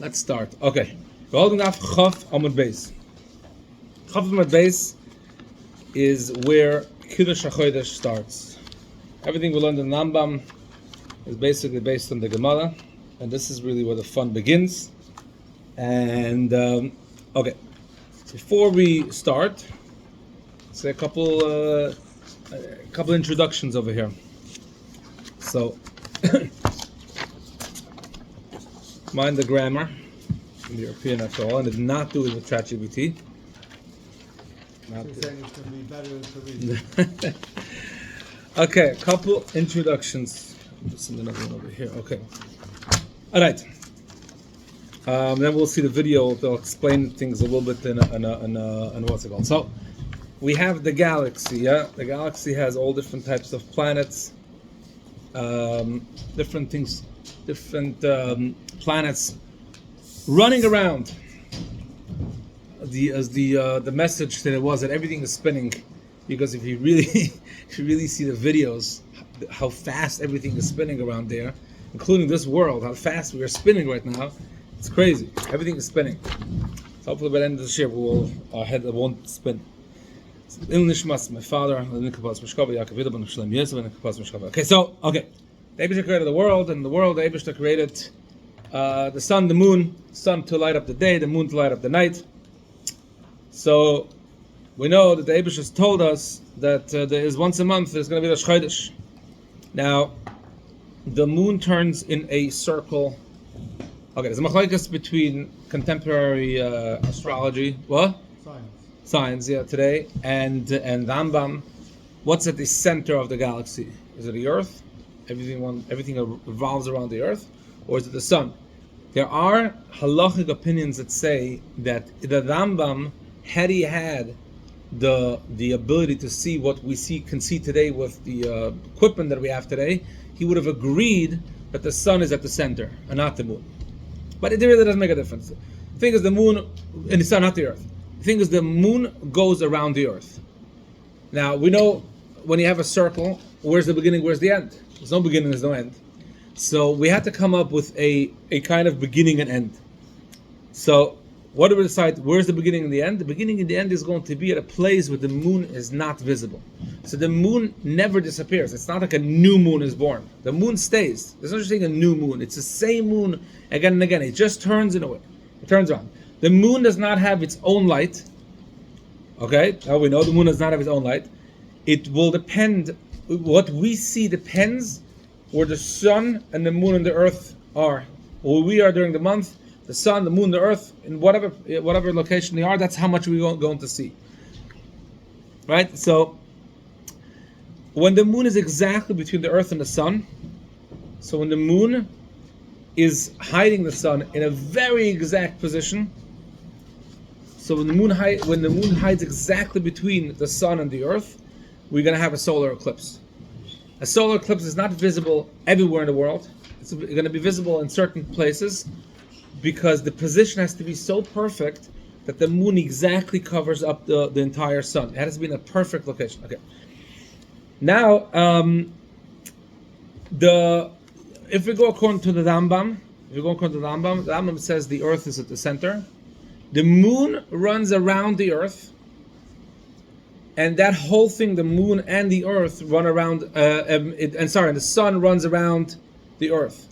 Let's start. Okay. We're holding off Chaf Amud Beis. Chaf Amud Beis is where Kiddush HaChodesh starts. Everything we learned in Rambam is basically based on the Gemarrah, and this is really where the fun begins. And okay, before we start, say a couple introductions over here. So, mind the grammar, I'm European after all, and did not do it with ChatGPT. You're saying it's going to be better to read. Okay, a couple introductions. Just another one over here. Okay. All right. Then we'll see the video. They'll explain things a little bit in what's it called. So, we have the galaxy. Yeah, the galaxy has all different types of planets, different things, different planets running around. The message that it was that everything is spinning, because if you really see the videos, how fast everything is spinning around there, including this world, how fast we are spinning right now, it's crazy. Everything is spinning. So hopefully by the end of this year our head won't spin. My father. Okay, so the Eibishter created the world, and the world the Eibishter created the sun, the moon, sun to light up the day, the moon to light up the night. So we know that the Eibishter has told us that there is once a month there's going to be Rosh Chodesh. Now, the moon turns in a circle. Okay, there's a machlokes between contemporary astrology, science, yeah, today, and Rambam. What's at the center of the galaxy? Is it the Earth? Everything revolves around the Earth, or is it the sun? There are halachic opinions that say that the Rambam, had he had the ability to see what we can see today with the equipment that we have today, he would have agreed that the sun is at the center and not the moon. But it really doesn't make a difference. The thing is, the moon and the sun, not the Earth. The thing is, the moon goes around the Earth. Now, we know when you have a circle, where's the beginning, where's the end? There's no beginning, there's no end. So we had to come up with a kind of beginning and end. So what do we decide? Where's the beginning and the end? The beginning and the end is going to be at a place where the moon is not visible. So the moon never disappears. It's not like a new moon is born. The moon stays. There's no such thing as a new moon. It's the same moon again and again. It just turns in a way. It turns around. The moon does not have its own light. Okay? Now we know the moon does not have its own light. It will depend. What we see depends where the sun and the moon and the earth are. Where we are during the month, the sun, the moon, the earth, in whatever location they are, that's how much we're going to see. Right? So, when the moon is exactly between the earth and the sun, so when the moon is hiding the sun in a very exact position, so when the moon hides exactly between the sun and the earth, we're going to have a solar eclipse. A solar eclipse is not visible everywhere in the world. It's going to be visible in certain places because the position has to be so perfect that the moon exactly covers up the entire sun. It has to be in a perfect location. Okay. Now, if we go according to the Rambam, the Rambam says the earth is at the center. The moon runs around the earth. And that whole thing, the moon and the earth run around, the sun runs around the earth.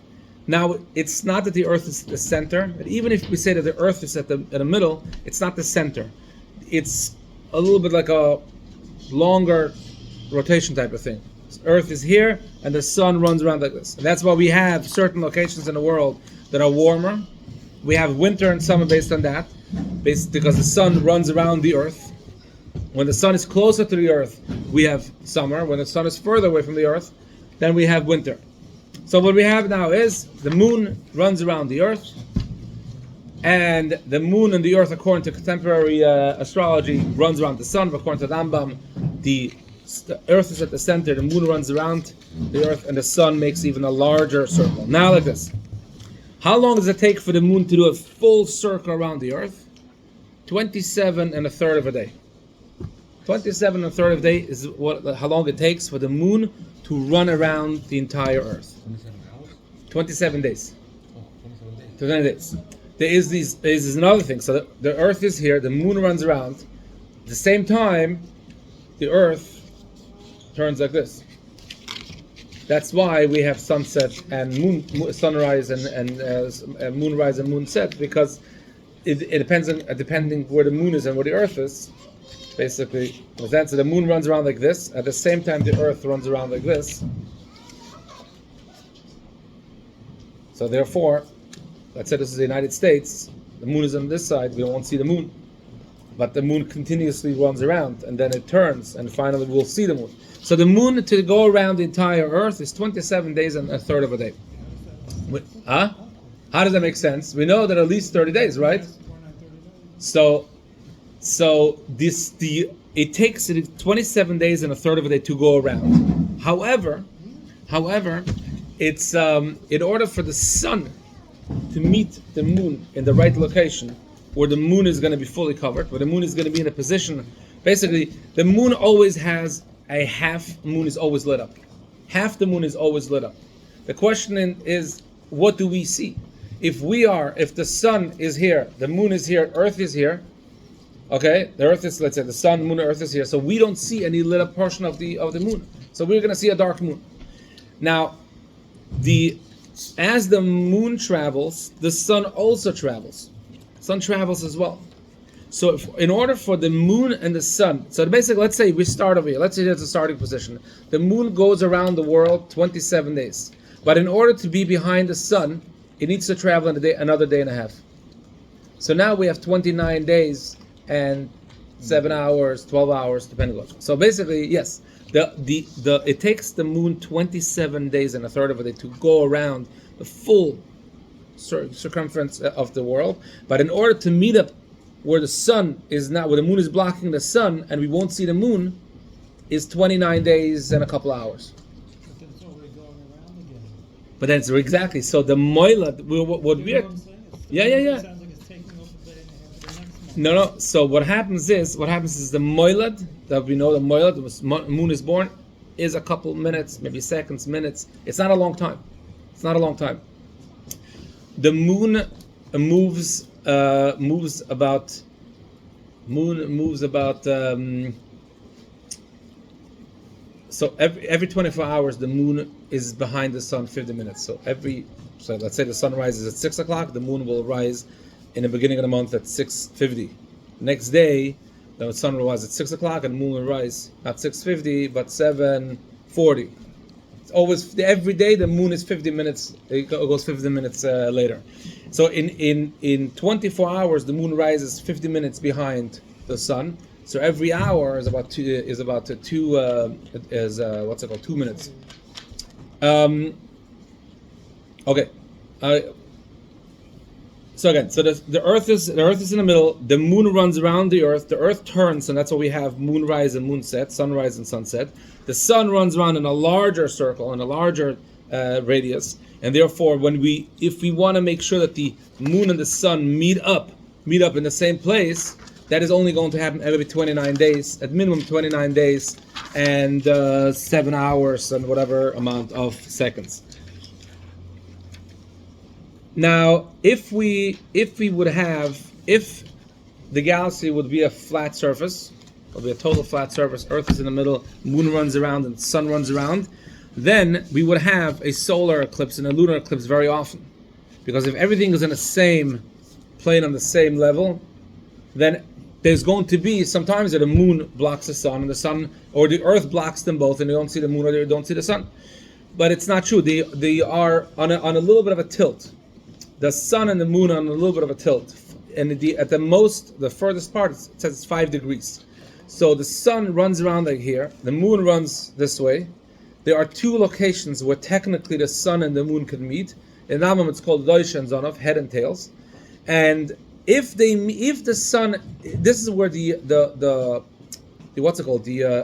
Now, it's not that the earth is the center, but even if we say that the earth is at the middle, it's not the center. It's a little bit like a longer rotation type of thing. Earth is here, and the sun runs around like this. And that's why we have certain locations in the world that are warmer. We have winter and summer based on that, because the sun runs around the earth. When the sun is closer to the earth, we have summer. When the sun is further away from the earth, then we have winter. So what we have now is the moon runs around the earth, and the moon and the earth, according to contemporary astrology, runs around the sun. But according to Rambam, the earth is at the center, the moon runs around the earth, and the sun makes even a larger circle. Now like this. How long does it take for the moon to do a full circle around the earth? 27 1/3 of a day. 27 1/3 of a day is how long it takes for the moon to run around the entire earth. 27 hours? 27 days. Oh, 27 days. 27 days. There's another thing. So the Earth is here, the moon runs around. At the same time, the Earth turns like this. That's why we have sunset and sunrise and moonrise and moonset, because it depends on depending where the moon is and where the Earth is. Basically, so the moon runs around like this. At the same time, the Earth runs around like this. So therefore, let's say this is the United States. The moon is on this side. We won't see the moon, but the moon continuously runs around, and then it turns, and finally we'll see the moon. So the moon to go around the entire Earth is 27 days and a third of a day. Huh? How does that make sense? We know that at least 30 days, right? So it takes 27 days and a third of a day to go around. However, it's in order for the sun to meet the moon in the right location, where the moon is going to be fully covered, where the moon is going to be in a position. Basically, the moon always has a half moon is always lit up. Half the moon is always lit up. The question is, what do we see? If the sun is here, the moon is here, Earth is here. Okay, the Earth is, let's say, the sun, moon, Earth is here. So we don't see any lit up portion of the moon. So we're going to see a dark moon. Now, as the moon travels, the sun also travels. Sun travels as well. So in order for the moon and the sun, so basically, let's say we start over here. Let's say there's a starting position. The moon goes around the world 27 days. But in order to be behind the sun, it needs to travel another day and a half. So now we have 29 days and 7 hours, 12 hours, depending on. So basically, yes, it takes the moon 27 days and a third of a day to go around the full circumference of the world. But in order to meet up where the sun is not, where the moon is blocking the sun, and we won't see the moon, is 29 days and a couple hours. But then it's already going around again. But that's exactly. So the moilad, what we're, yeah. It sounds like it's taking off a day and a half of the next month. No. So what happens is the moilad that we know, the moilad, the moon is born, is a couple minutes, maybe seconds, minutes. It's not a long time. The moon moves about. So every 24 hours, the moon is behind the sun 50 minutes. So let's say the sun rises at 6 o'clock, the moon will rise in the beginning of the month at 6:50. Next day, the sun will rise at 6 o'clock, and the moon will rise not 6:50 but 7:40. It's always every day the moon is 50 minutes. It goes 50 minutes later. So in 24 hours, the moon rises 50 minutes behind the sun. So every hour is about 2 minutes. Okay. So again, the Earth is in the middle. The moon runs around the Earth. The Earth turns, and that's why we have moonrise and moonset, sunrise and sunset. The sun runs around in a larger circle, in a larger radius, and therefore, if we want to make sure that the moon and the sun meet up in the same place, that is only going to happen every 29 days, at minimum 29 days, and 7 hours and whatever amount of seconds. Now, if the galaxy would be a flat surface, it would be a total flat surface, Earth is in the middle, moon runs around and sun runs around, then we would have a solar eclipse and a lunar eclipse very often. Because if everything is in the same plane on the same level, then there's going to be sometimes that the moon blocks the sun, and the sun, or the Earth blocks them both, and you don't see the moon or you don't see the sun. But it's not true. They are on a little bit of a tilt. The sun and the moon are on a little bit of a tilt, and the furthest part, it says it's 5 degrees. So the sun runs around like here, the moon runs this way. There are 2 locations where technically the sun and the moon can meet. In Ramam it's called Doish and Zonov, head and tails. And if the sun, this is where the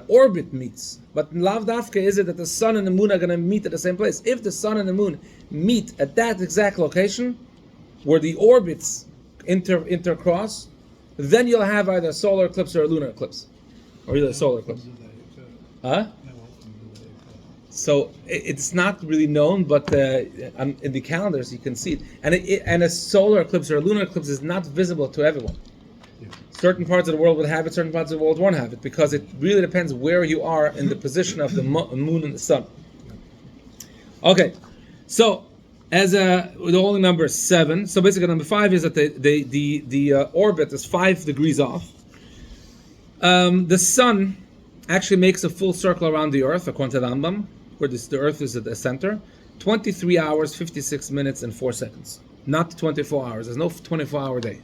orbit meets. But Lav Dafka is it that the sun and the moon are going to meet at the same place. If the sun and the moon meet at that exact location, where the orbits intercross, then you'll have either a solar eclipse or a lunar eclipse. Or either a solar eclipse. Huh? So it's not really known, but in the calendars you can see it. And a solar eclipse or a lunar eclipse is not visible to everyone. Certain parts of the world would have it, certain parts of the world won't have it, because it really depends where you are in the position of the moon and the sun. Okay, so as the holy number is 7. So basically, number 5 is that the orbit is 5 degrees off. The sun actually makes a full circle around the Earth, according to the Rambam, where the Earth is at the center. 23 hours, 56 minutes, and 4 seconds. Not 24 hours. There's no 24-hour day.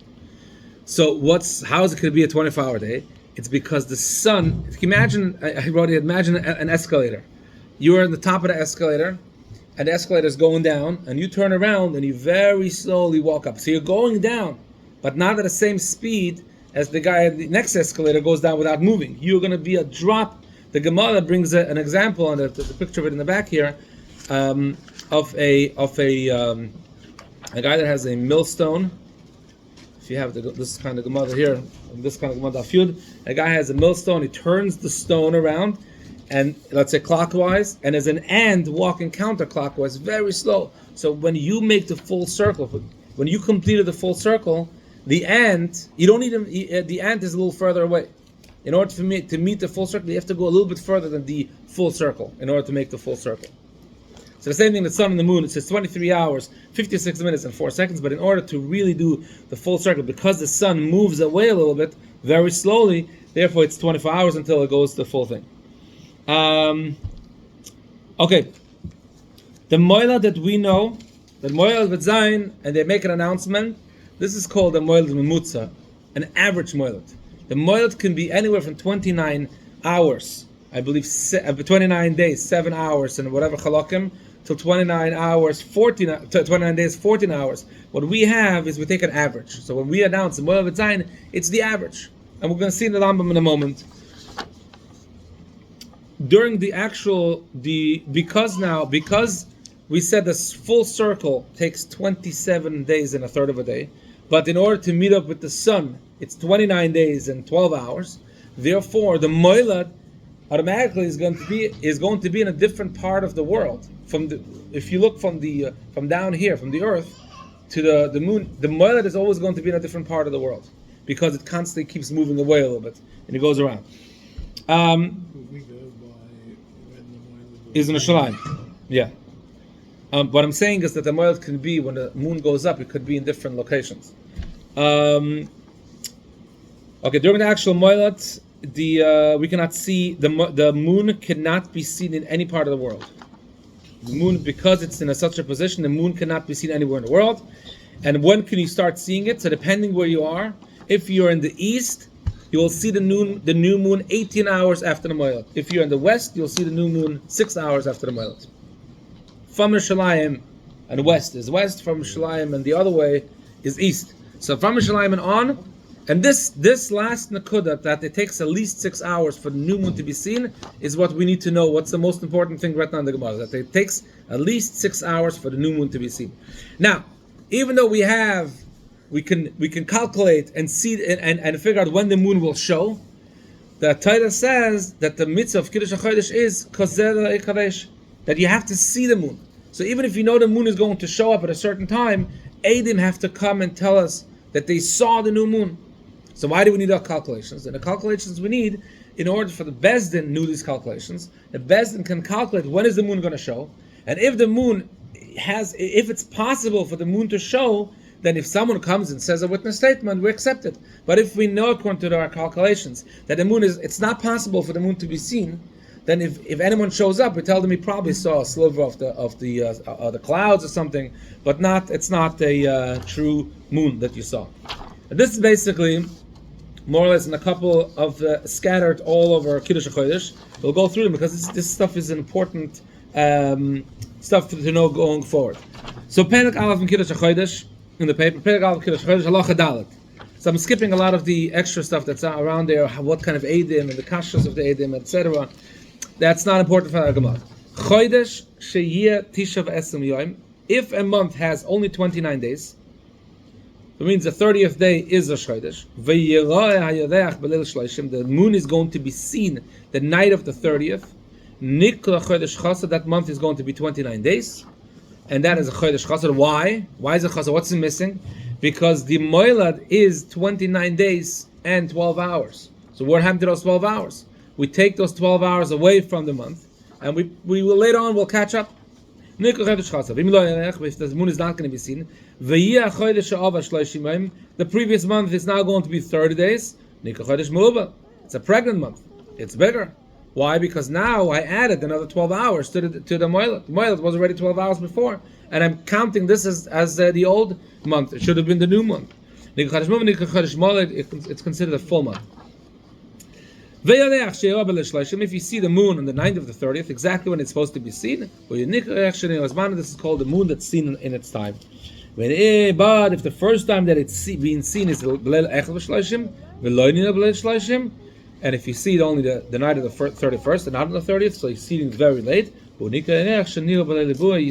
So how is it going to be a 24-hour day? It's because the sun. Imagine an escalator. You are at the top of the escalator, and the escalator is going down, and you turn around and you very slowly walk up. So you're going down, but not at the same speed as the guy at the next escalator goes down without moving. You're going to be a drop. The Gemarrah brings an example on the picture of it in the back here of a guy that has a millstone. If you have this kind of Gemarrah here, this kind of Gemarrah Dafyud, a guy has a millstone. He turns the stone around, and let's say clockwise, and as an ant walking counterclockwise, very slow. So when you make the full circle, when you completed the full circle, the ant, the ant is a little further away. In order to meet the full circle, you have to go a little bit further than the full circle in order to make the full circle. So the same thing, the sun and the moon, it says 23 hours, 56 minutes, and 4 seconds, but in order to really do the full circle, because the sun moves away a little bit, very slowly, therefore it's 24 hours until it goes the full thing. Okay, the moila that we know, the moila with Zayin, and they make an announcement. This is called a moilad memutza, an average moilad. The moilad can be anywhere from 29 hours, I believe 29 days, 7 hours, and whatever chalakim, till 29 days, 14 hours. What we have is we take an average. So when we announce the moilad with Zayin, it's the average. And we're going to see in the Rambam in a moment. During because we said this full circle takes 27 days and a third of a day, but in order to meet up with the sun, it's 29 days and 12 hours. Therefore, the moilad automatically is going to be in a different part of the world. If you look from down here, from the Earth to the moon, the moilad is always going to be in a different part of the world because it constantly keeps moving away a little bit and it goes around. Is in Yerushalayim. Yeah. What I'm saying is that the moilad can be, when the moon goes up, it could be in different locations. Okay, during the actual moilad, we cannot see, the moon cannot be seen in any part of the world. The moon, because it's in such a position, the moon cannot be seen anywhere in the world. And when can you start seeing it? So depending where you are, if you're in the east, you will see the new moon 18 hours after the moilad. If you're in the west, you'll see the new moon 6 hours after the moilad. From Yerushalayim and west is west, from Yerushalayim and the other way is east. So from Yerushalayim and on, and this last nakuda, that it takes at least 6 hours for the new moon to be seen, is what we need to know. What's the most important thing right now in the Gemarrah? That it takes at least 6 hours for the new moon to be seen. Now, even though we can calculate and see and figure out when the moon will show, the Torah says that the mitzvah of Kiddush HaChodesh is that you have to see the moon. So even if you know the moon is going to show up at a certain time, Eidim have to come and tell us that they saw the new moon. So why do we need our calculations? And the calculations we need, in order for the Bezdin knew these calculations, the Bezdin can calculate when is the moon going to show, and if it's possible for the moon to show, then if someone comes and says a witness statement, we accept it. But if we know, according to our calculations, that the moon it's not possible for the moon to be seen, then if anyone shows up, we tell them he probably saw a sliver of the clouds or something, but it's not a true moon that you saw. And this is basically more or less in a couple of scattered all over Kiddush HaChodesh. We'll go through them because this stuff is important stuff to know going forward. So Perek Aleph in Kiddush HaChodesh in the paper, Perek Aleph Kiddush HaChodesh Halacha Dalet. So I'm skipping a lot of the extra stuff that's around there, what kind of Eidim and the kashas of the Eidim, etc. That's not important for our Gemarrah. Chodesh sheyeh tisha v'esrim yoyim. If a month has only 29 days, that means the 30th day is Rosh Chodesh. The moon is going to be seen the night of the 30th. Nikla Chodesh Chassid, that month is going to be 29 days. And that is a Chodesh Chassid. Why? Why is it Chassid? What's missing? Because the Moilad is 29 days and 12 hours. So what happened to those 12 hours? We take those 12 hours away from the month, and we will later on, we'll catch up. If the moon is not going to be seen, the previous month is now going to be 30 days. It's a pregnant month. It's bigger. Why? Because now I added another 12 hours to the Moilad. The Moilad was already 12 hours before, and I'm counting this as the old month. It should have been the new month. It's considered a full month. If you see the moon on the 9th of the 30th, exactly when it's supposed to be seen, this is called the moon that's seen in its time. But if the first time that it's being seen is and if you see it only the night of the 31st and not on the 30th, so you're seeing very late, you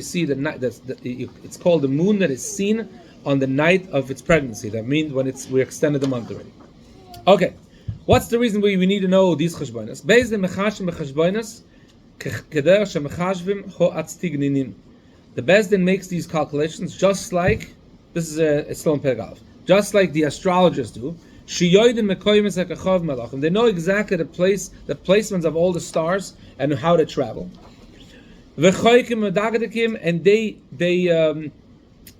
see the night it's called the moon that is seen on the night of its pregnancy. That means when we extended the month already. Okay. What's the reason we need to know these cheshbonos? Based on mechashim becheshbonos, keder shemechashvim ho atztigninim. The Beis Din makes these calculations just like this is it's still in Perek, just like the astrologers do. Shiyoidin mekoyim esachachav malachim. They know exactly the placements of all the stars and how to travel. V'choikim medagadikim, and they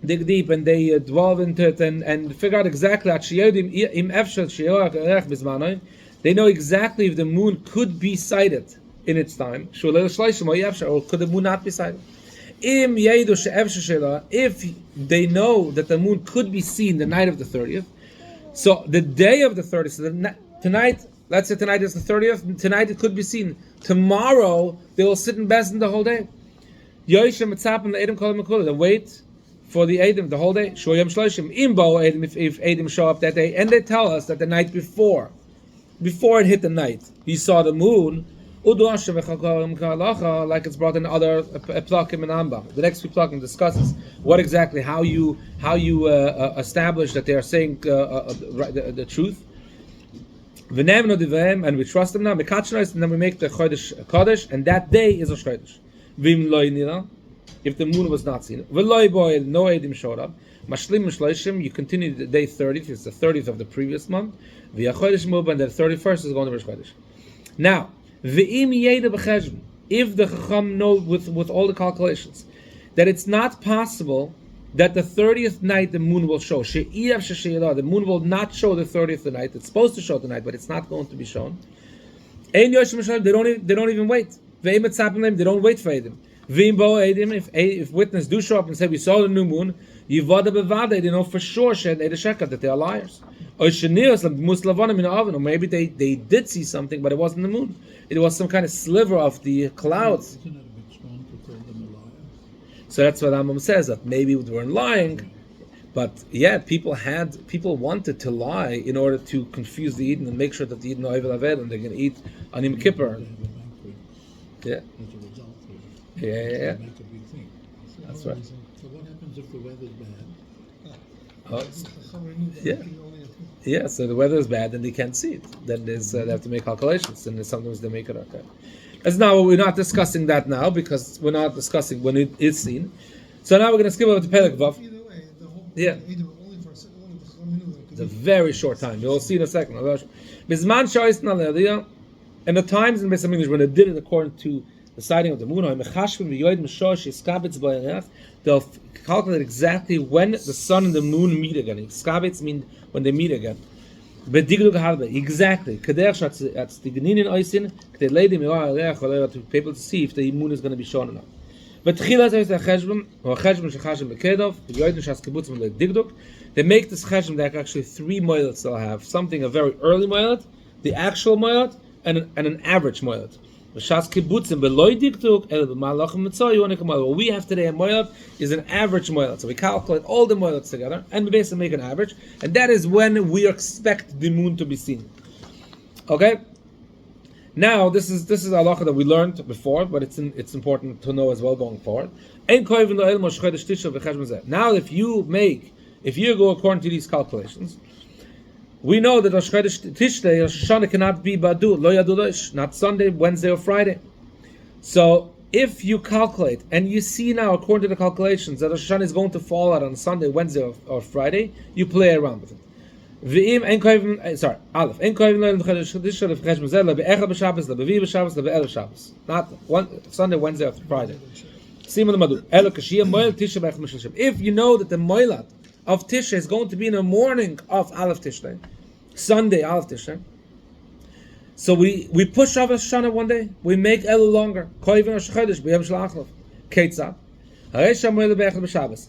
dig deep and they dwell into it and figure out exactly. They know exactly if the moon could be sighted in its time, or could the moon not be sighted. If they know that the moon could be seen the night of the 30th, so the day of the 30th, so tonight, let's say tonight is the 30th, tonight it could be seen. Tomorrow, they will sit in Beis Din the whole day. They wait for the Eidim the whole day. If Eidim show up that day, and they tell us that the night before it hit the night, he saw the moon, like it's brought in other plakim and ambam. The next few plakim discusses what exactly, how you establish that they are saying the truth. And we trust them now, and then we make the Chodesh, and that day is a Chodesh. If the moon was not seen, no Eidim showed up. You continue the day 30th. It's the 30th of the previous month. And the 31st is going to be Chodesh. Now, if the Chacham know with all the calculations that it's not possible that the 30th night the moon will show, the moon will not show the 30th night. It's supposed to show tonight, but it's not going to be shown. They don't even wait. They don't wait for Eidim. If witnesses do show up and say we saw the new moon, they know for sure that they are liars. Or maybe they did see something, but it wasn't the moon. It was some kind of sliver of the clouds. Isn't it a bit strong to call them a liar? So that's what Rambam says, that maybe they weren't lying, but yeah, people wanted to lie in order to confuse the Eden and make sure that the Eden are Ovel Aved and they're going to eat on Yom Kippur. Yeah. Yeah. Make a big thing. That's right. So what happens if the weather's bad? Yeah, so the weather is bad and they can't see it. Then there's they have to make calculations, and sometimes they make it okay. That's now we're not discussing that now because we're not discussing when it is seen. So now we're going to skip over to Perek Vav. Yeah, it's a very short time. You'll see in a second. Bisman Sha'is Naliyah, and the times in Beis Hamikdash when they did it according to the sighting of the moon, they'll calculate exactly when the sun and the moon meet again. Skabitz mean when they meet again. Exactly. To be able to see if the moon is going to be shown or not. They make this cheshem that actually three moilets they'll have. Something, a very early moilet, the actual moilet, and an average moilet. What we have today, a moilet, is an average moilet. So we calculate all the moilets together and we basically make an average, and that is when we expect the moon to be seen. Okay? Now this is a halacha that we learned before, but it's important to know as well going forward. Now if you go according to these calculations, we know that Rosh Chodesh Tishrei, Rosh Hashana cannot be Badu, Lo Yadu Loish, not Sunday, Wednesday, or Friday. So if you calculate, and you see now, according to the calculations, that Rosh Hashanah is going to fall out on Sunday, Wednesday, or Friday, you play around with it. Aleph. Not one Sunday, Wednesday, or Friday. If you know that the moilat of Tishrei is going to be in the morning of Aleph Tishrei, Sunday Aleph Tishrei, so we push off Rosh Hashanah one day, we make Elul longer.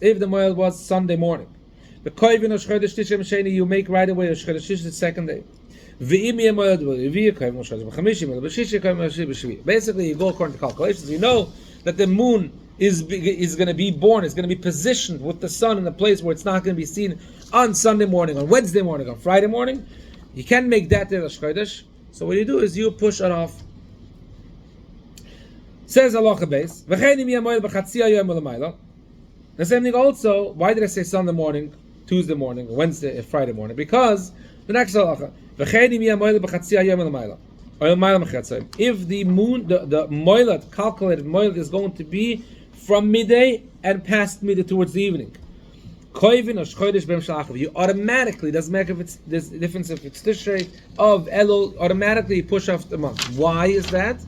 If the moil was Sunday morning, you make right away Rosh Chodesh the second day. Basically, you go according to calculations. You know that the moon is going to be born, is going to be positioned with the sun in a place where it's not going to be seen on Sunday morning, on Wednesday morning, on Friday morning. You can't make that day Rosh Chodesh. So what you do is you push it off. Says Halacha Beis. The same thing also. Why did I say Sunday morning, Tuesday morning, Wednesday, Friday morning? Because the next halacha. If the moon, the moilat, calculated moilat, is going to be from midday and past midday towards the evening, you automatically, doesn't matter if it's this difference if it's Tishrei of Elul, automatically push off the month. Why is that?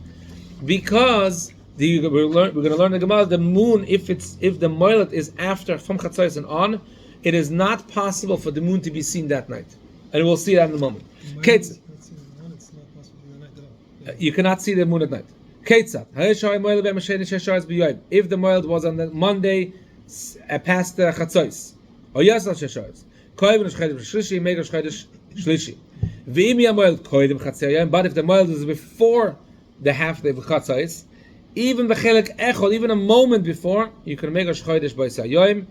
Because we're going to learn the Gemarrah. The moon, if the moilat is after from Chatzos and on, it is not possible for the moon to be seen that night, and we'll see that in a moment. You cannot see the moon at night. If the moilat was on the Monday past the Chatzos, or yes, make Rosh Chodesh Shlishi. But if the moilat is before the half day of Chatzos, even a moment before, you can make Rosh Chodesh by Sayoim,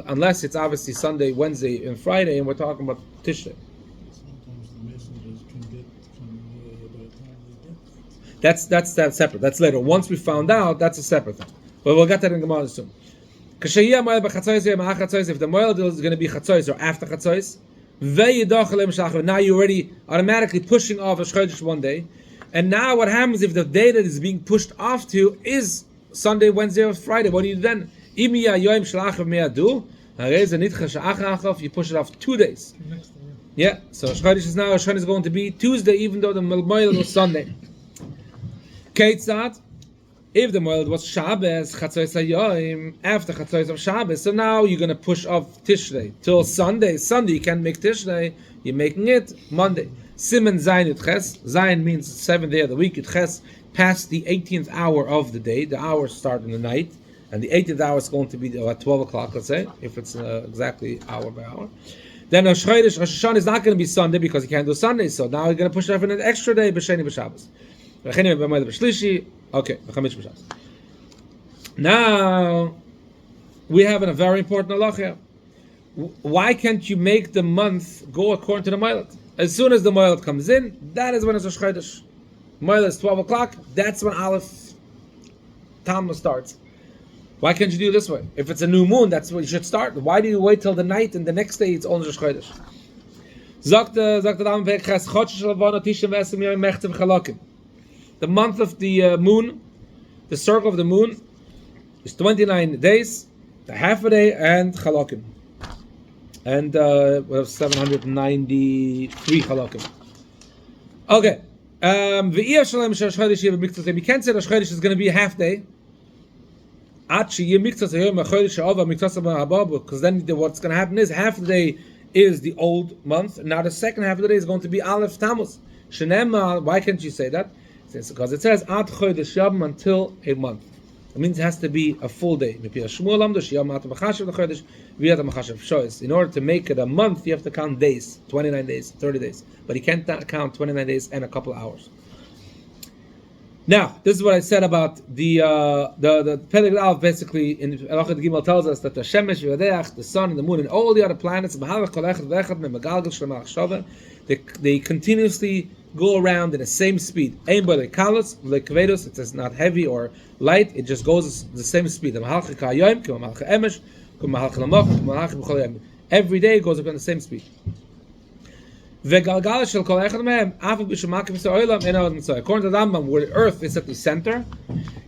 unless it's obviously Sunday, Wednesday, and Friday, and we're talking about Tishrei. Sometimes the messengers can get from by the time they get. That's separate. That's later. Once we found out, that's a separate thing. But we'll get that in Gemarrah soon. If the moil is going to be Chatzos or after Chatzos, now you're already automatically pushing off a Chodesh one day. And now what happens if the day that is being pushed off to is Sunday, Wednesday, or Friday? What do you do then? You push it off 2 days. Yeah, so Chodesh is now, Hashanah is going to be Tuesday, even though the moil was Sunday. Ketzad, if the moil was Shabbos, Chatzos Hayoim, after Chatzos of Shabbos, so now you're going to push off Tishrei till Sunday. Sunday you can't make Tishrei, you're making it Monday. Siman Zayin Yudches, Zayin means 7th day of the week, Yudches, past the 18th hour of the day. The hours start in the night, and the 18th hour is going to be at 12 o'clock, let's say, if it's exactly hour by hour. Then Rosh Hashanah is not going to be Sunday because you can't do Sunday, so now you're going to push it off in an extra day, B'Sheni B'Shabbos. Okay, now we have a very important halacha here. Why can't you make the month go according to the moilat? As soon as the moilat comes in, that is when it's Rosh Chodesh. Moilat is 12 o'clock, that's when Aleph Tam starts. Why can't you do it this way? If it's a new moon, that's when you should start. Why do you wait till the night and the next day it's only Rosh Chodesh? The month of the moon, the circle of the moon, is 29 days, the half a day, and Chalakim. And we have 793 Chalakim. Okay. You can't say Rosh Chodesh is going to be a half day. Because then what's going to happen is half the day is the old month, and now the second half of the day is going to be Aleph Tammuz. Why can't you say that? Because it says Ad Chodesh Yom until a month. It means it has to be a full day. In order to make it a month, you have to count days, 29 days, 30 days. But you can't count 29 days and a couple of hours. Now, this is what I said about the Peleg Aleph. Basically, in Halacha Gimel tells us that the Shemesh, the sun, and the moon, and all the other planets, they continuously go around in the same speed. It is not heavy or light; it just goes the same speed. Every day it goes up on the same speed. וגלגל של כל אחד מהם, אף בשמק מסויlam אין עוד מצוי. According to the Rambam, where the earth is at the center,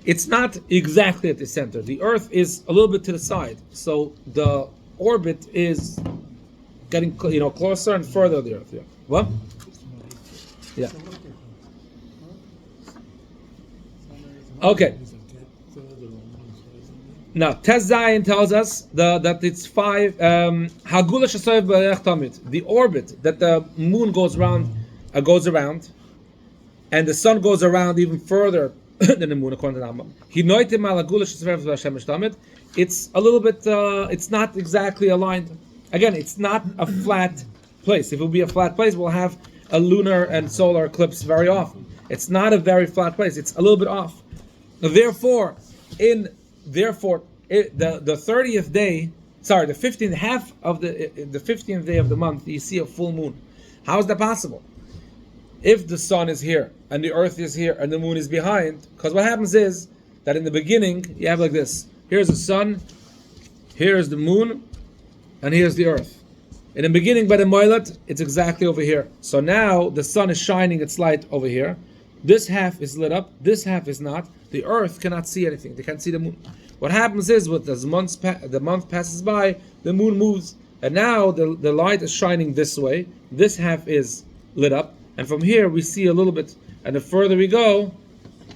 it's not exactly at the center. The earth is a little bit to the side. So the orbit is getting closer and further to the earth. Yeah. What? Yeah. Okay. Now, Tez Zayin tells us that it's 5. The orbit that the moon goes around, and the sun goes around even further than the moon, according to the Rambam. It's a little bit. It's not exactly aligned. Again, it's not a flat place. If it would be a flat place, we'll have a lunar and solar eclipse very often. It's not a very flat place. It's a little bit off. Therefore, the 30th day, the 15th half of the 15th day of the month, you see a full moon. How is that possible? If the sun is here and the earth is here and the moon is behind, because what happens is that in the beginning you have like this. Here's the sun, here's the moon, and here's the earth. In the beginning by the Moilet, it's exactly over here. So now the sun is shining its light over here. This half is lit up, this half is not. The earth cannot see anything. They can't see the moon. What happens is, as the month passes by, the moon moves, and now the light is shining this way. This half is lit up, and from here we see a little bit. And the further we go,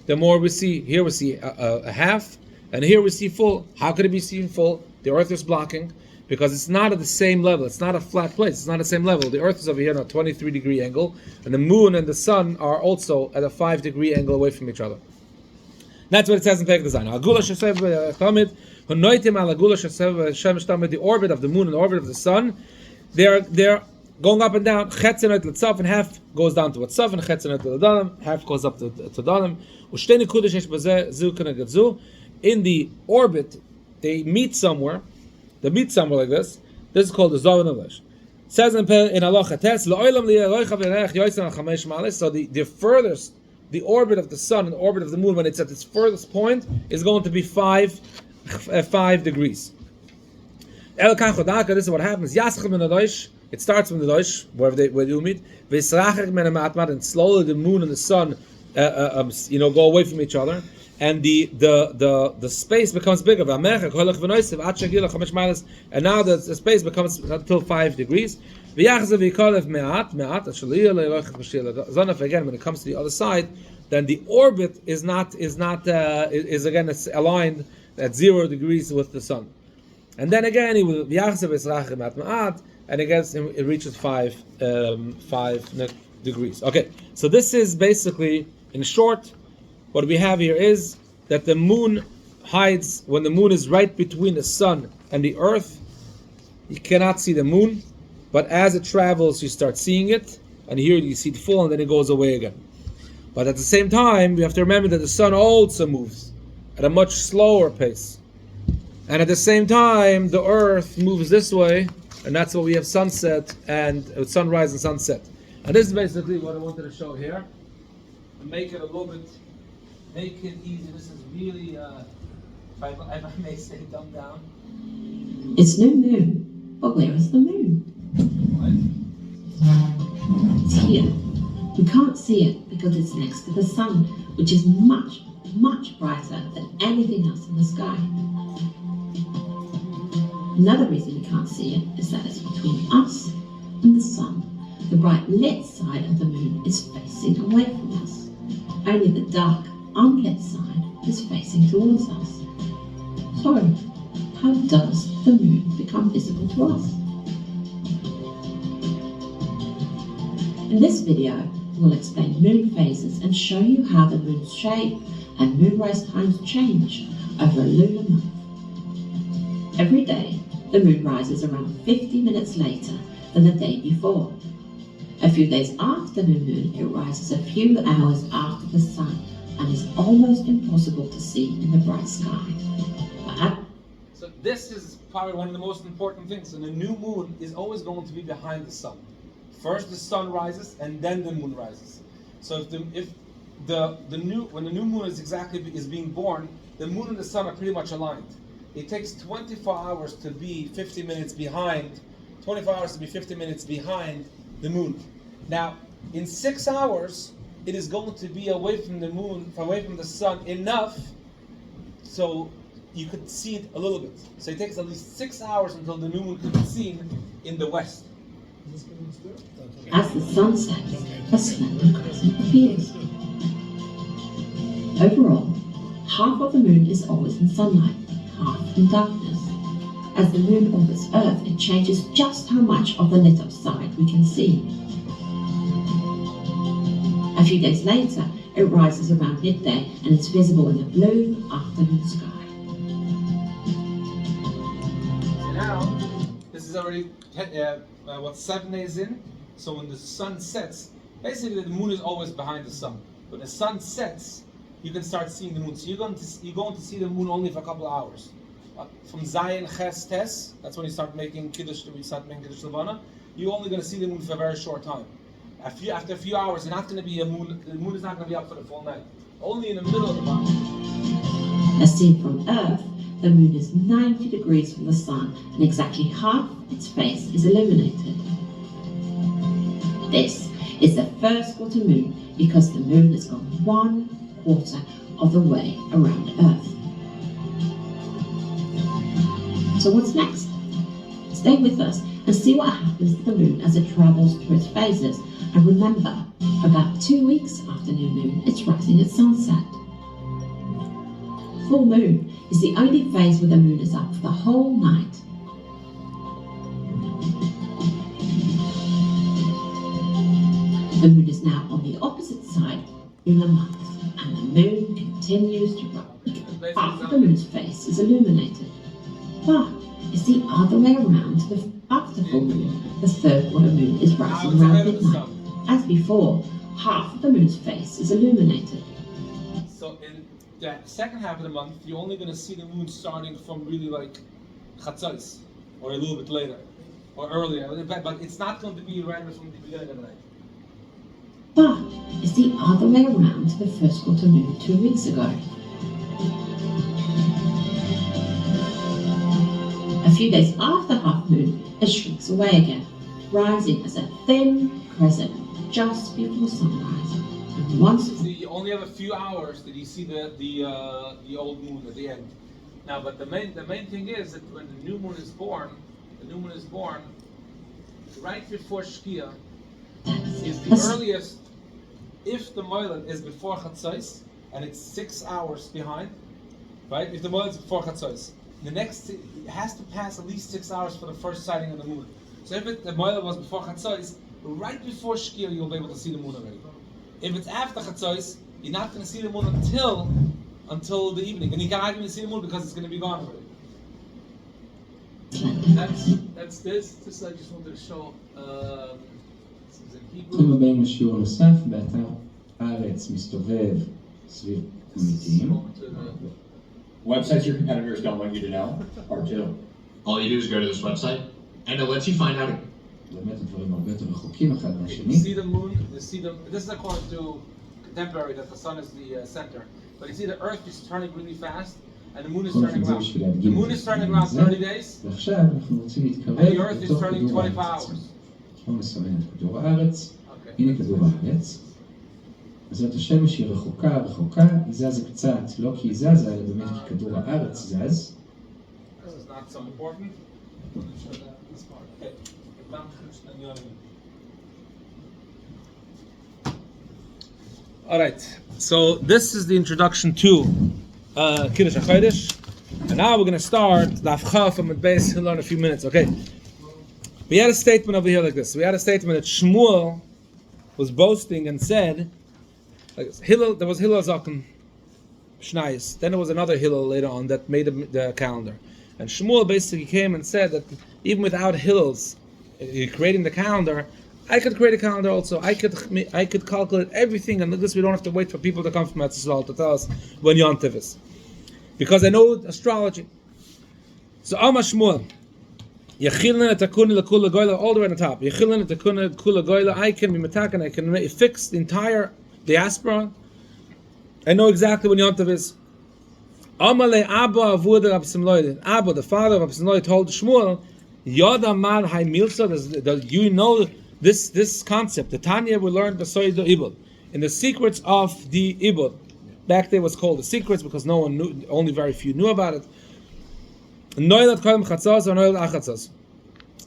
the more we see. Here we see a half, and here we see full. How could it be seen full? The earth is blocking, because it's not at the same level. It's not a flat place. It's not the same level. The earth is over here at a 23-degree angle, and the moon and the sun are also at a 5-degree angle away from each other. That's what it says in Perek Design. The orbit of the moon and the orbit of the sun, they're going up and down. And half goes down to Watzaf, and half goes up to Dalim. In the orbit, they meet somewhere. They meet somewhere like this. This is called the Zohar English. It says in Halacha Tes, so the furthest, the orbit of the sun and the orbit of the moon, when it's at its furthest point, is going to be 5 degrees. This is what happens. It starts from the Doish, where you meet, and slowly the moon and the sun go away from each other, and the space becomes bigger. And now the space becomes until 5 degrees. Again, when it comes to the other side, then the orbit is again aligned at 0 degrees with the sun. And then again, and again it reaches 5 degrees. Okay, so this is basically, in short, what we have here is that the moon hides when the moon is right between the sun and the earth. You cannot see the moon. But as it travels, you start seeing it, and here you see it full, and then it goes away again. But at the same time, we have to remember that the sun also moves at a much slower pace. And at the same time, the earth moves this way, and that's why we have sunset and sunrise and sunset. And this is basically what I wanted to show here. And make it easy. This is really, if I may say, dumbed down. It's no moon. But where is the moon? It's here. You can't see it because it's next to the sun, which is much, much brighter than anything else in the sky. Another reason you can't see it is that it's between us and the sun. The bright lit side of the moon is facing away from us. Only the dark, unlit side is facing towards us. So, how does the moon become visible to us? In this video, we'll explain moon phases and show you how the moon's shape and moonrise times change over a lunar month. Every day, the moon rises around 50 minutes later than the day before. A few days after the moon, it rises a few hours after the sun and is almost impossible to see in the bright sky. So this is probably one of the most important things. And the new moon is always going to be behind the sun. First the sun rises and then the moon rises. So when the new moon is being born, the moon and the sun are pretty much aligned. It takes 24 hours to be 50 minutes behind. 24 hours to be 50 minutes behind the moon. Now, in 6 hours, it is going to be away from the moon, away from the sun enough, so you could see it a little bit. So it takes at least 6 hours until the new moon can be seen in the west. As the sun sets, a slender crescent appears. Overall, half of the moon is always in sunlight, half in darkness. As the moon orbits Earth, it changes just how much of the lit-up side we can see. A few days later, it rises around midday and is visible in the blue afternoon sky. So now, this is already 7 days in. So when the sun sets, basically the moon is always behind the sun. When the sun sets, you can start seeing the moon. So you're going to see the moon only for a couple of hours. From Zayin Ches Tes, that's when you start making Kiddush Levana. You're only going to see the moon for a very short time. After a few hours, there's not going to be a moon. The moon is not going to be up for the full night. Only in the middle of the month. As seen from Earth, the moon is 90 degrees from the sun, and exactly half its face is illuminated. This is the first quarter moon because the moon has gone 1/4 of the way around Earth. So what's next? Stay with us and see what happens to the moon as it travels through its phases. And remember, about 2 weeks after new moon, it's rising at sunset. Full moon is the only phase where the moon is up for the whole night. The moon is now on the opposite side in the month, and the moon continues to rise. Half of the moon's face is illuminated. But it's the other way around. After full moon, the third quarter moon is rising around midnight. As before, half of the moon's face is illuminated. So in the second half of the month, you're only going to see the moon starting from really like Chatzos, or a little bit later, or earlier. But it's not going to be right from the beginning of the night. But it's the other way around to the first quarter moon 2 weeks ago. A few days after half moon, it shrinks away again, rising as a thin crescent just before sunrise. And once you only have a few hours that you see the old moon at the end. Now, but the main thing is that when the new moon is born right before Shkia is the earliest. If the Moilad is before Chatzos and it's 6 hours behind, right? If the Moilad is before Chatzos, it has to pass at least 6 hours for the first sighting of the moon. So if the Moilad was before Chatzos, right before Shkia you'll be able to see the moon already. If it's after Chatzos, you're not going to see the moon until the evening, and you can't even see the moon because it's going to be gone already. That's this. This I just wanted to show. ברוכים הבאים לשיעור נוסף באתר הארץ מסתובב סביב אמיתיים. Websites your competitors don't want you to know are too. All you do is go to this website and it lets you find out. באמת הדברים הרבה יותר רחוקים אחד You מהשני. see the moon, this is according to contemporary that the sun is the center. But you see the earth is turning really fast and the moon is turning around. The moon is turning around 30 days ועכשיו אנחנו רוצים להתקרב and the earth is לתוך turning כדור 24 הארץ. hours. בואו נסמן את כדור הארץ. Okay. הנה כדור הארץ. בעזרת השמש היא רחוקה, היא זזה קצת, לא כי היא זזה, אלא באמת כי כדור הארץ זז. This is not so important. I'm going to show that this part. Okay. Alright, so this is the introduction to Kiddush HaChodesh. And now we're going to start Daf Chaf and Beis Hillel in a few minutes, okay? We had a statement over here like this. We had a statement that Shmuel was boasting and said, like this, there was Hillel Zaken Shnayis. Then there was another Hillel later on that made the calendar. And Shmuel basically came and said that even without Hillel's creating the calendar, I could create a calendar also. I could calculate everything, and this we don't have to wait for people to come from Eretz Yisrael to tell us when Yom Tov is, because I know astrology. So Alma Shmuel, Yechilin etakuni lekula goyla, all the way on the top. Yechilin etakuni lekula goyla. I can be metakan. I can fix the entire diaspora. I know exactly when Yom Tov is. Amale Abba Avuda Rab Simloid. Abba, the father of Rab Simloid, told Shmuel, Yoda Mar Hai Milsa. You know this concept. The Tanya we learned B'Soid Ibud in the secrets of the Ibud. Back there was called the secrets because no one knew, only very few knew about it. Noilat Kolim Chatzos or Noilat Achatzos.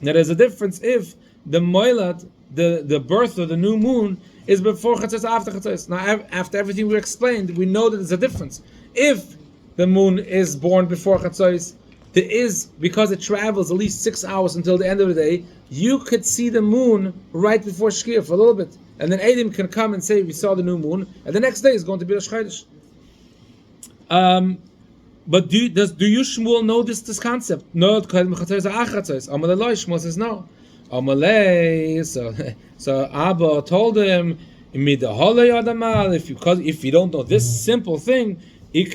Now there's a difference if the Moilad, the birth of the new moon, is before Chatzos or after Chatzos. Now after everything we explained, we know that there's a difference. If the moon is born before Chatzos, there is, because it travels at least 6 hours until the end of the day, you could see the moon right before Shkia for a little bit. And then Eidim can come and say, we saw the new moon, and the next day is going to be Rosh Chodesh. But do you Shmuel know this concept? No, Shmuel says no. So Abba told him, if you don't know this simple thing, I'm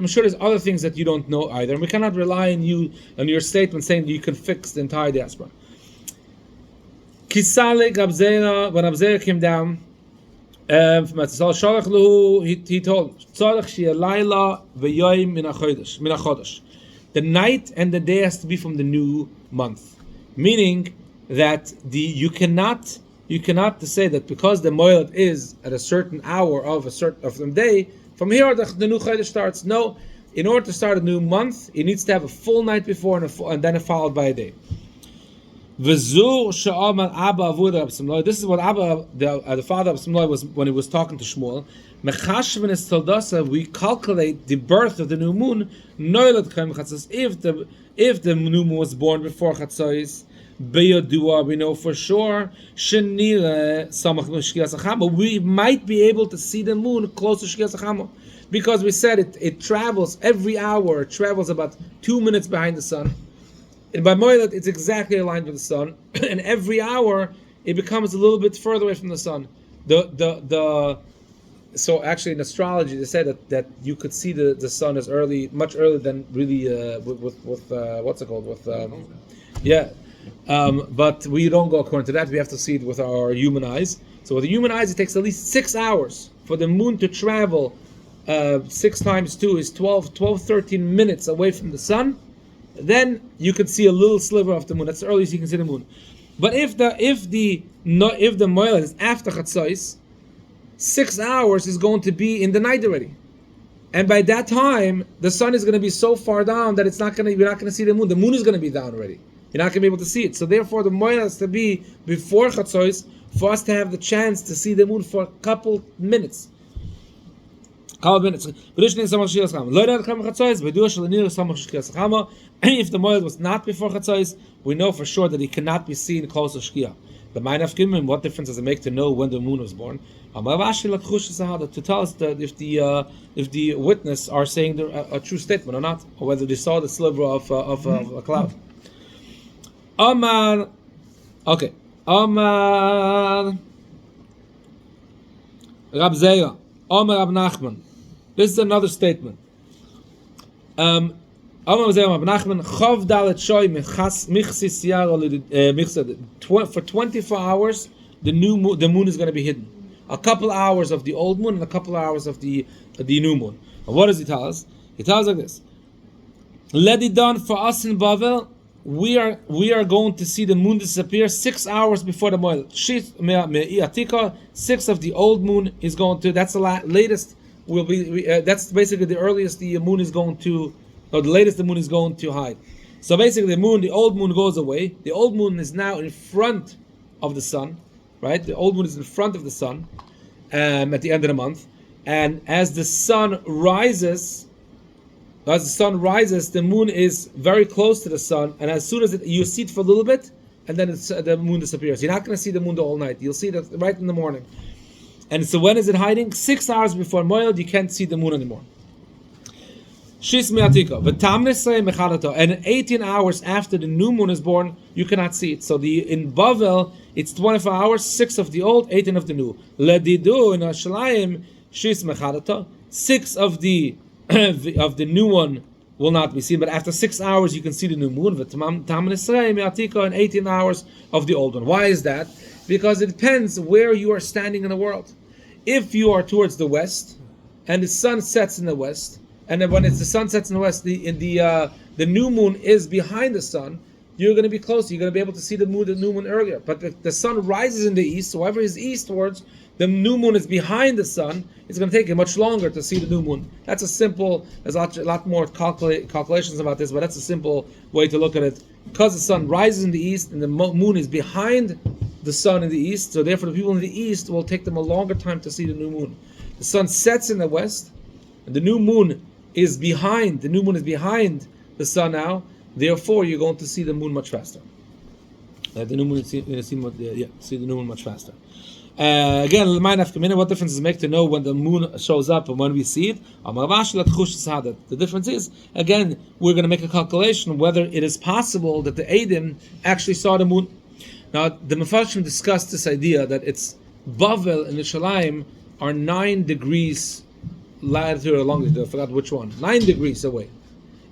sure there's other things that you don't know either, and we cannot rely on you on your statement saying that you can fix the entire diaspora. Kisalik Abzera, when Abzera came down, he told the night and the day has to be from the new month, meaning that you cannot say that because the moilad is at a certain hour of the day, from here the new chodesh starts. No, in order to start a new month, it needs to have a full night before and then followed by a day. This is what Abba, the father of Shmuel, was when he was talking to Shmuel. We calculate the birth of the new moon. If the new moon was born before Chatzos, we know for sure we might be able to see the moon close to Shkias Achama, because we said it travels every hour. It travels about 2 minutes behind the sun. And by Moilad, it's exactly aligned with the sun, and every hour it becomes a little bit further away from the sun. So actually in astrology they say that you could see the sun as much earlier than really with what's it called but we don't go according to that. We have to see it with our human eyes. So with the human eyes, it takes at least 6 hours for the moon to travel. 6 times 2 is 13 minutes away from the sun. Then you could see a little sliver of the moon. That's the earliest you can see the moon. But if the moilad is after Chatzos, 6 hours is going to be in the night already, and by that time the sun is going to be so far down that you're not going to see the moon. The moon is going to be down already. You're not going to be able to see it. So therefore, the moilad has to be before Chatzos for us to have the chance to see the moon for a couple minutes. If the moilad was not before Chatzos, we know for sure that he cannot be seen close to Shkia. The mind of Gimim, what difference does it make to know when the moon was born? To tell us that if the witness are saying a true statement or not, or whether they saw the sliver of a cloud. Amar, okay. Amar Rab Zeya, Amar Rab Nachman. This is another statement. Amar Zeya Rab Nachman, Chav Dalet Shoy Michsis Yar for 24 hours, the moon is going to be hidden. A couple hours of the old moon and a couple hours of the new moon. And what does he tell us? He tells us like this: let it done for us in Bavel. We are going to see the moon disappear 6 hours before the moilad. 6 of the old moon is going to. That's the latest. Will be. That's basically the earliest the moon is going to, or the latest the moon is going to hide. So basically, the old moon goes away. The old moon is now in front of the sun, right? The old moon is in front of the sun at the end of the month, and as the sun rises. As the sun rises, the moon is very close to the sun, and as soon as you see it for a little bit, and then the moon disappears. You're not going to see the moon the whole night. You'll see it right in the morning. And so when is it hiding? 6 hours before Moilad, you can't see the moon anymore. And 18 hours after the new moon is born, you cannot see it. So in Bavel, it's 24 hours, 6 of the old, 18 of the new. Ledidu in Ashalayim, Shis Mechadata, 6 of the new one will not be seen, but after 6 hours you can see the new moon. And 18 hours of the old one. Why is that? Because it depends where you are standing in the world. If you are towards the west and the sun sets in the west, and then when the sun sets in the west, the new moon is behind the sun, you're going to be closer. You're going to be able to see the new moon earlier. But if the sun rises in the east, so whoever is eastwards, the new moon is behind the sun, it's going to take you much longer to see the new moon. That's a simple, there's a lot more calculations about this, but that's a simple way to look at it. Because the sun rises in the east and the moon is behind the sun in the east, so therefore the people in the east will take them a longer time to see the new moon. The sun sets in the west, and the new moon is behind the sun now, therefore you're going to see the moon much faster. The new moon, see the new moon much faster. Again, what difference does it make to know when the moon shows up and when we see it? The difference is, again, we're going to make a calculation whether it is possible that the Eidim actually saw the moon. Now, the meforshim discussed this idea that it's Bavel and Yerushalayim are 9 degrees latitude or longitude, I forgot which one, 9 degrees away.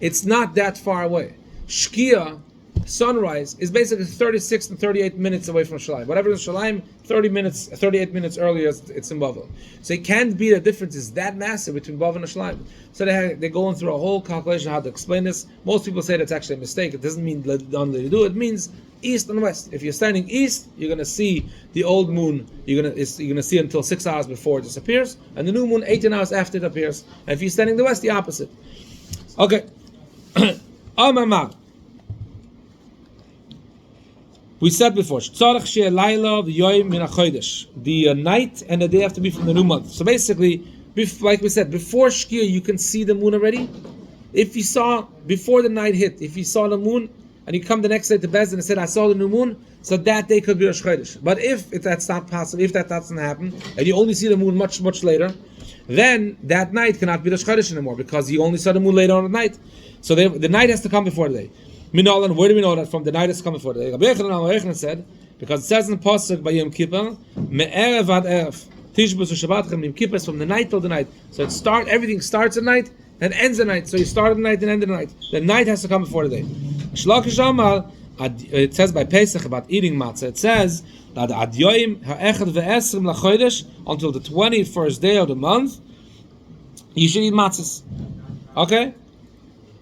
It's not that far away. Shkia, sunrise, is basically 36 and 38 minutes away from Shalayim. Whatever is Shalayim, 38 minutes earlier, it's in Bavel. So it can't be the difference is that massive between Bavel and Shalayim. So they're going through a whole calculation how to explain this. Most people say that's actually a mistake. It doesn't mean let you do. It means east and west. If you're standing east, you're going to see the old moon. You're going to see it until 6 hours before it disappears, and the new moon 18 hours after it appears. And if you're standing the west, the opposite. Okay. We said before, the night and the day have to be from the new month. So basically, like we said, before Shkia you can see the moon already. If you saw, before the night hit, if you saw the moon, and you come the next day to Bezdin and said, I saw the new moon, so that day could be Rosh Chodesh. But if that's not possible, if that doesn't happen, and you only see the moon much, much later, then that night cannot be Rosh Chodesh anymore, because you only saw the moon later on at night. So the night has to come before the day. Minolan, where do we know that from? The night is coming before the day. Rabbi said, because it says in the Pasuk by Yom Kippur, Me'erev ad Erev, Tishbus u'Shabbatchem, Yom Kippur is from the night till the night. So everything starts at night and ends at night. So you start at night and end at night. The night has to come before the day. Shlokish Amar, it says by Pesach about eating matzah, it says that ad yoim ha'echad ve'esrim lachodesh, until the 21st day of the month, you should eat matzahs. Okay?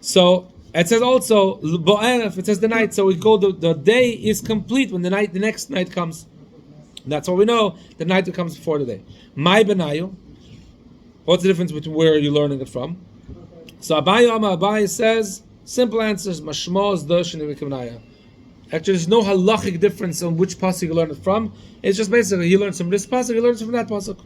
So it says also bo'eref, it says the night, so we go the day is complete when the next night comes. That's what we know, the night that comes before the day. My benayu, what's the difference between where you're learning it from? So Abaye says, simple answers, mashmos dosh and vikavnaya. Actually, there's no halachic difference on which pasuk you learn it from. It's just basically he learns from this pasuk, he learns from that pasuk.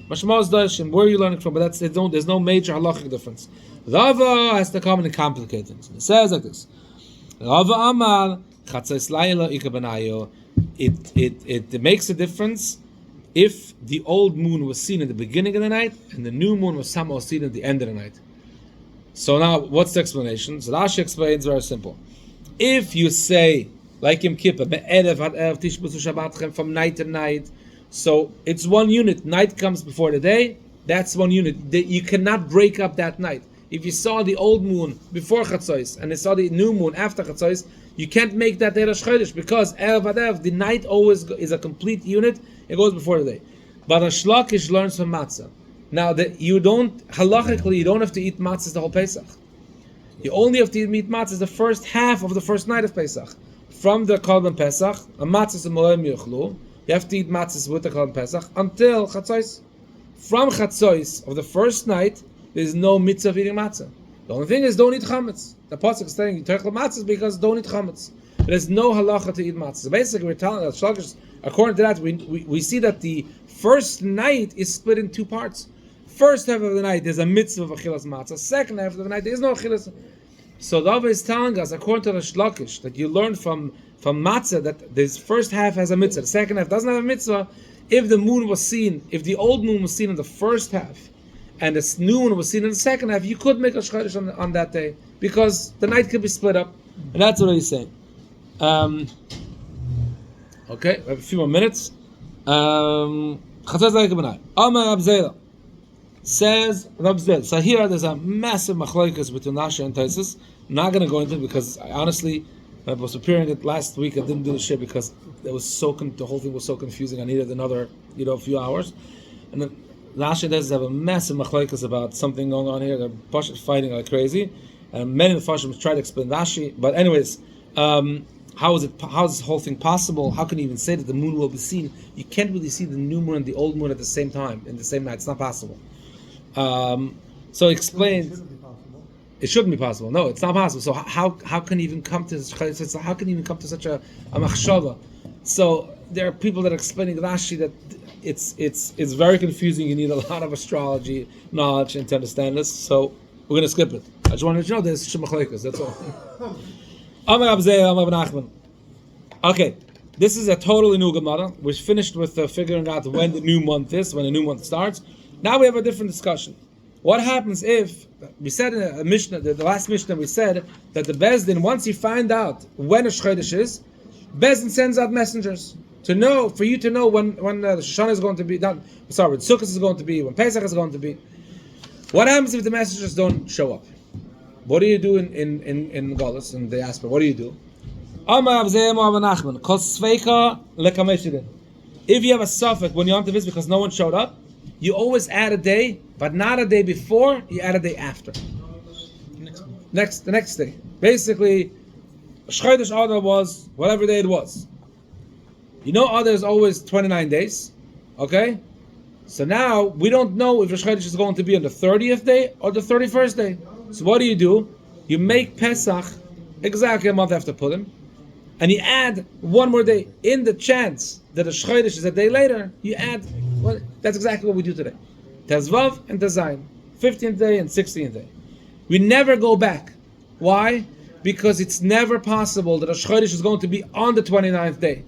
Mashmos dosh and where you learn it from, but there's no major halachic difference. Rava has to come and complicate things. It says like this: Rava Amar chatzos layla ikabanayo. It makes a difference if the old moon was seen at the beginning of the night and the new moon was somehow seen at the end of the night. So now, what's the explanation? So Rashi explains very simple. If you say like Yom Kippur, be'erev ad erev tishbus u'Shabbatchem, from night to night, so it's one unit. Night comes before the day. That's one unit. You cannot break up that night. If you saw the old moon before Chatzos and you saw the new moon after Chatzos, you can't make that day Rosh Chodesh, because Erev Ad Erev, the night always is a complete unit. It goes before the day. But a Shlakish learns from matzah. Now, halachically, you don't have to eat matzahs the whole Pesach. You only have to eat matzahs the first half of the first night of Pesach. From the Korban Pesach, a matzahs moed yuchlu. You have to eat matzahs with the Korban Pesach until Chatzos. From Chatzos of the first night, there is no mitzvah of eating matzah. The only thing is don't eat chametz. The pasuk is saying you take matzahs because don't eat chametz. There's no halacha to eat matzah. So basically, we're telling us, according to that, we see that the first night is split in two parts. First half of the night there's a mitzvah of achilas matzah. Second half of the night there is no achilas. So the Rava is telling us, according to the Shlakish, that you learn from matzah that this first half has a mitzvah, the second half doesn't have a mitzvah. If the moon was seen, if the old moon was seen in the first half, and the new moon was seen in the second half, you could make a Chodesh on that day, because the night could be split up. And that's what he's saying. Okay, we have a few more minutes. Amar Abzela says, so here there's a massive machlokes between Rashi and Tosfos. I'm not going to go into it because I honestly, when I was preparing it last week, I didn't do the shit because it was the whole thing was so confusing. I needed another, few hours. And then Rashi does have a massive machlokes about something going on here. They're fighting like crazy. And many of the meforshim try to explain Rashi. But anyways, How is this whole thing possible? How can you even say that the moon will be seen? You can't really see the new moon and the old moon at the same time, in the same night. It's not possible. So explain. It shouldn't be possible. No, it's not possible. So how can you even come to how can you even come to such a machshava? So there are people that are explaining Rashi that it's very confusing. You need a lot of astrology knowledge and to understand this. So we're going to skip it. I just wanted to know there's shemachlekas. That's all. Okay, this is a totally new Gemarrah. We're finished with figuring out when the new month is, when the new month starts. Now we have a different discussion. What happens if, we said in a Mishnah, the last Mishnah we said, that the Bezdin, once you find out when a Chodesh is, Bezdin sends out messengers to know, for you to know when the Shana is going to be done, when Sukkot is going to be, when Pesach is going to be. What happens if the messengers don't show up? What do you do in Galus, in the diaspora? What do you do? If you have a suffix when Yom Tov is because no one showed up, you always add a day, but not a day before, you add a day after. The next day. Basically, Chodesh Adar was whatever day it was. You know Adar is always 29 days. Okay? So now, we don't know if Rosh Chodesh is going to be on the 30th day or the 31st day. So what do? You make Pesach exactly a month after Purim, and you add one more day. In the chance that the Chodesh is a day later, you add. Well, that's exactly what we do today. Tezvav and Tezayin, 15th day and 16th day. We never go back. Why? Because it's never possible that a Chodesh is going to be on the 29th day.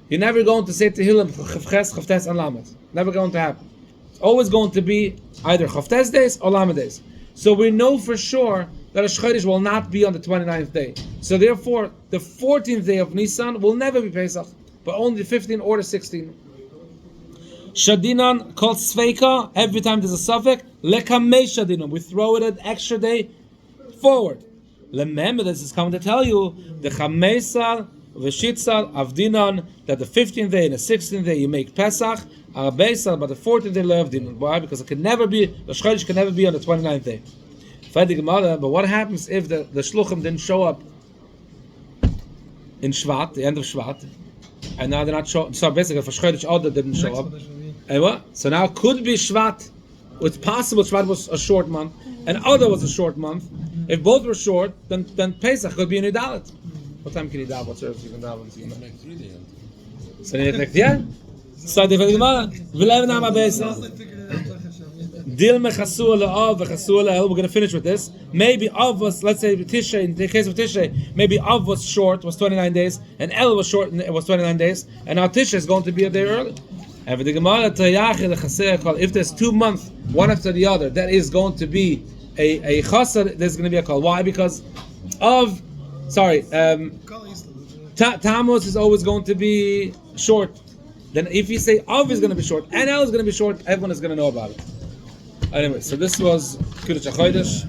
You're never going to say Tehillim Chavches, Chavtes, and Lamed. Never going to happen. It's always going to be either Chavtes days or Lamed days. So we know for sure that a Chodesh will not be on the 29th day. So therefore, the 14th day of Nisan will never be Pesach, but only the 15th or the 16th. Shadinan called Sveika, every time there's a suffix, Lekamei Shadinan, we throw it an extra day forward. Lemember, this is coming to tell you, the Chamesar, Veshitzar, Avdinan, that the 15th day and the 16th day you make Pesach, Arbeisar, but the 14th day Leavdinan. Why? Because it can never be, the Chodesh can never be on the 29th day. But what happens if the Shluchim didn't show up in Shvat, the end of Shvat, and now they're not showing, so basically if Chodesh Adar didn't show up, and what? So now it could be Shvat. It's possible Shvat was a short month, and Adar was a short month. If both were short, then Pesach could be in Idalit. What time can you daven? What service you can daven? So next, yeah. So the Gemarrah, we're going to finish with this. Maybe Av was, let's say Tishrei, in the case of Tishrei, maybe Av was short, was 29 days, and El was short, it was 29 days, and now Tishrei is going to be a day early. And the Gemarrah, if there's 2 months, one after the other, that is going to be a chasar, there's going to be a call. Why? Because Tammuz is always going to be short. Then if you say Av is going to be short, and El is going to be short, everyone is going to know about it. Anyway, so this was Kiddush HaChodesh.